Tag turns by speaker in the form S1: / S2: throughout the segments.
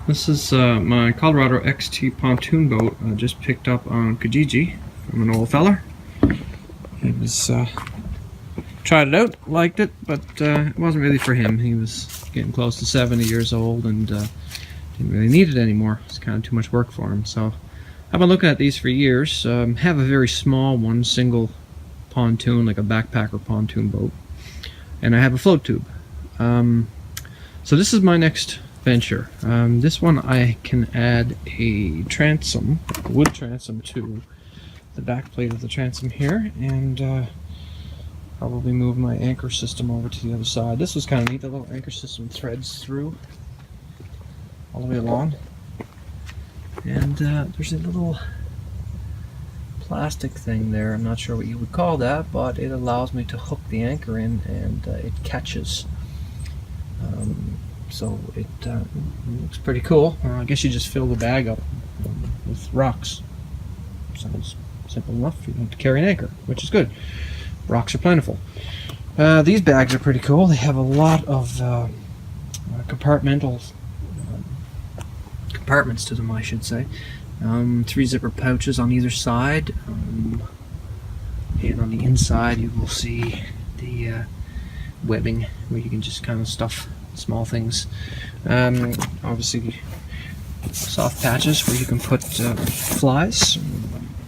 S1: This is my Colorado XT pontoon boat I just picked up on Kijiji from an old feller. He was tried it out, liked it, but it wasn't really for him. He was getting close to 70 years old and didn't really need it anymore. It's kind of too much work for him. So I've been looking at these for years. Have a very small one, single pontoon, like a backpacker pontoon boat, and I have a float tube. So this is my next venture. This one I can add a transom, a wood transom, to the back plate of the transom here, and probably move my anchor system over to the other side. This was kind of neat. The little anchor system threads through all the way along, and there's a little plastic thing there. I'm not sure what you would call that, but it allows me to hook the anchor in, and it catches. So it looks pretty cool. I guess you just fill the bag up with rocks. Sounds simple enough. You don't have to carry an anchor, which is good. Rocks are plentiful. These bags are pretty cool. They have a lot of compartments to them, I should say. 3 zipper pouches on either side, and on the inside you will see the webbing where you can just kind of stuff small things. Obviously soft patches where you can put flies,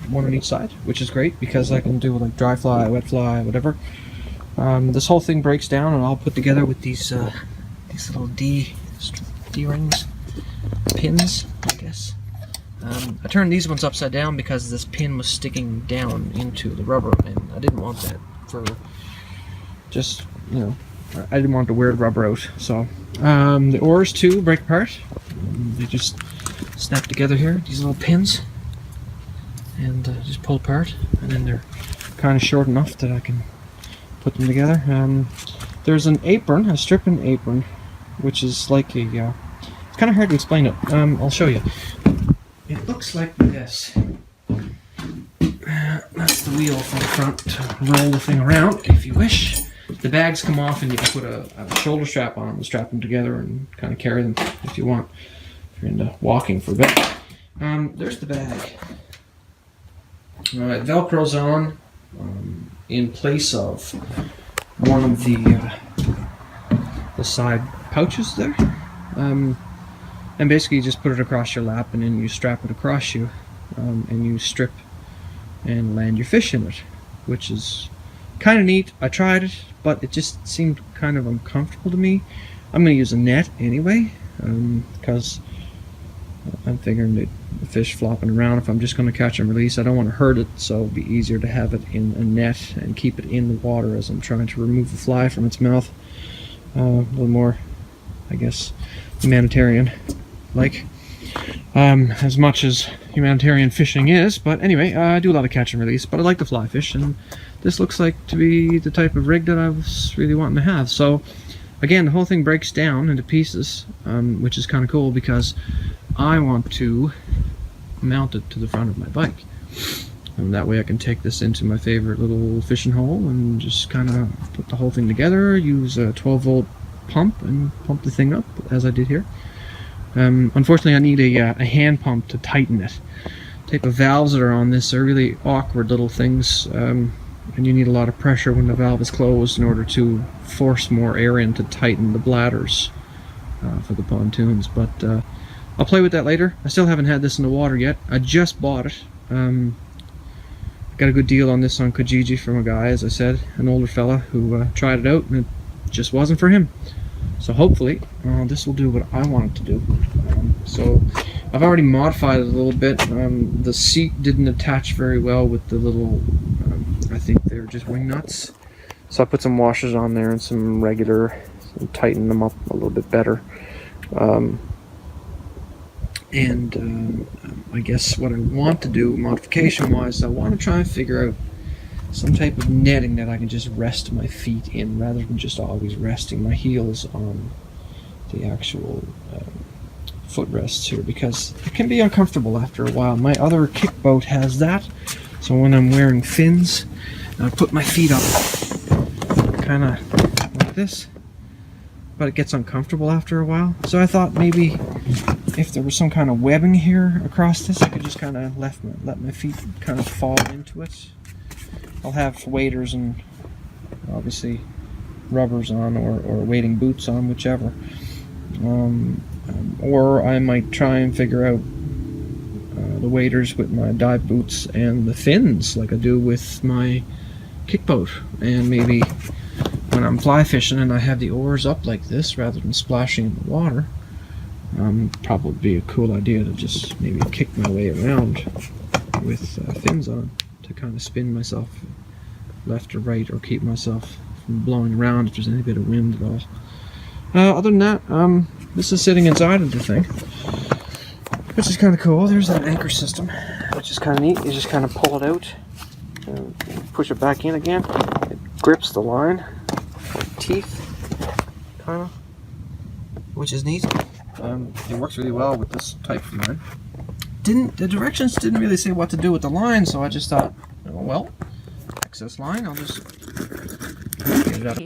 S1: one on each side, which is great because I can do like dry fly, wet fly, whatever. This whole thing breaks down and I'll put together with these little D rings, pins, I guess. I turned these ones upside down because this pin was sticking down into the rubber, and I didn't want that for just, you know, I didn't want to wear the rubber out. So the oars too break apart. They just snap together here, these little pins, and just pull apart, and then they're kind of short enough that I can put them together. There's an apron, a stripping apron, which is like a it's kind of hard to explain it. I'll show you. It looks like this. That's the wheel from the front to roll the thing around if you wish. The bags come off and you can put a shoulder strap on them and strap them together and kind of carry them if you want, if you're into walking for a bit. There's the bag. It velcros on in place of one of the side pouches there. And basically you just put it across your lap and then you strap it across you, and you strip and land your fish in it, which is kind of neat. I tried it, but it just seemed kind of uncomfortable to me. I'm going to use a net anyway, because I'm figuring that the fish flopping around, if I'm just going to catch and release, I don't want to hurt it, so it'd be easier to have it in a net and keep it in the water as I'm trying to remove the fly from its mouth. A little more, I guess, humanitarian like, as much as humanitarian fishing is. But anyway, I do a lot of catch and release, but I like to fly fish, and this looks like to be the type of rig that I was really wanting to have. So again, the whole thing breaks down into pieces, which is kind of cool because I want to mount it to the front of my bike, and that way I can take this into my favorite little fishing hole and just kind of put the whole thing together, use a 12-volt pump and pump the thing up as I did here. Unfortunately I need a hand pump to tighten it. The type of valves that are on this are really awkward little things, and you need a lot of pressure when the valve is closed in order to force more air in to tighten the bladders for the pontoons. But I'll play with that later. I still haven't had this in the water yet. I just bought it. Got a good deal on this on Kijiji from a guy, as I said, an older fella who tried it out, and it just wasn't for him. So hopefully this will do what I want it to do. So I've already modified it a little bit. The seat didn't attach very well with the little, I think they're just wing nuts. So I put some washers on there and some regular, and tighten them up a little bit better. I guess what I want to do modification wise, I want to try and figure out some type of netting that I can just rest my feet in, rather than just always resting my heels on the actual footrests here, because it can be uncomfortable after a while. My other kick boat has that, so when I'm wearing fins, I put my feet up kind of like this, but it gets uncomfortable after a while. So I thought maybe if there was some kind of webbing here across this, I could just kind of let my feet kind of fall into it. I'll have waders and obviously rubbers on, or wading boots on, whichever. Or I might try and figure out the waders with my dive boots and the fins like I do with my kick boat. And maybe when I'm fly fishing and I have the oars up like this rather than splashing in the water, probably be a cool idea to just maybe kick my way around with fins on to kind of spin myself left or right, or keep myself from blowing around if there's any bit of wind at all. Other than that, this is sitting inside of the thing, which is kind of cool. There's that anchor system, which is kind of neat. You just kind of pull it out and push it back in again. It grips the line with teeth, kind of, which is neat. It works really well with this type of line. The directions didn't really say what to do with the line, so I just thought, oh, well, excess line, I'll just get it out.